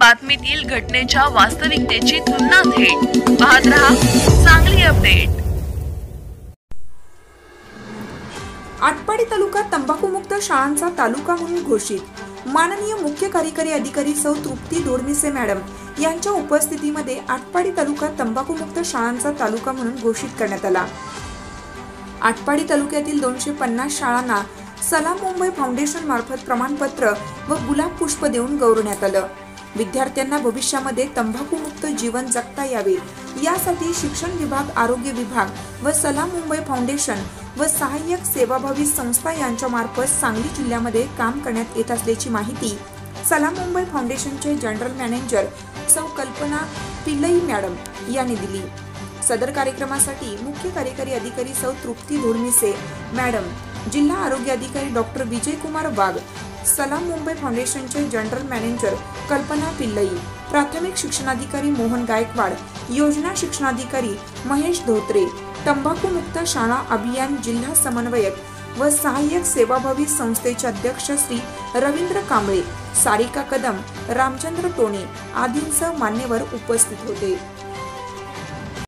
बातमीतील घटनेच्या वास्तविकतेची तुलना थेट पाहत रहा सांगली अपडेट। आटपाडी तालुका तंबाखूमुक्त शाळांचा तालुका म्हणून घोषित। माननीय मुख्य कार्यकारी अधिकारी सौ तृप्ती दोडमिसे मॅडम यांच्या उपस्थितीमध्ये आटपाडी तालुका तंबाखूमुक्त शाळांचा तालुका म्हणून घोषित करण्यात आला। आटपाडी तालुक्यातील 250 शाळांना सलाम मुंबई फाउंडेशन मार्फत प्रमाणपत्र व गुलाब पुष्प देऊन गौरवण्यात आलं। विद्यार्थ्यांना भविष्यामध्ये तंबाखूमुक्त जीवन जगता यावे यासाठी शिक्षण विभाग, आरोग्य विभाग व सलाम मुंबई फाउंडेशन व सहाय्यक सेवाभावी संस्था यांच्या मार्फत सांगली जिल्ह्यामध्ये काम करण्यात येत असल्याची माहिती सलाम मुंबई फाउंडेशनचे जनरल मॅनेजर सौ कल्पना पिल्लई मॅडम यांनी दिली। सदर कार्यक्रमासाठी मुख्य कार्यकारी अधिकारी सौ तृप्ती दोडमिसे मॅडम, जिल्हा आरोग्य अधिकारी डॉक्टर विजय कुमार वाघ, सलाम मुंबई फाउंडेशनचे जनरल मॅनेजर कल्पना पिल्लई, प्राथमिक शिक्षणाधिकारी मोहन गायकवाड, योजना शिक्षणाधिकारी महेश धोत्रे, तंबाखूमुक्त शाळा अभियान जिल्हा समन्वयक व सहाय्यक सेवाभावी संस्थेचे अध्यक्ष श्री रवींद्र कांबळे, सारिका कदम, रामचंद्र टोणे आदींसह मान्यवर उपस्थित होते।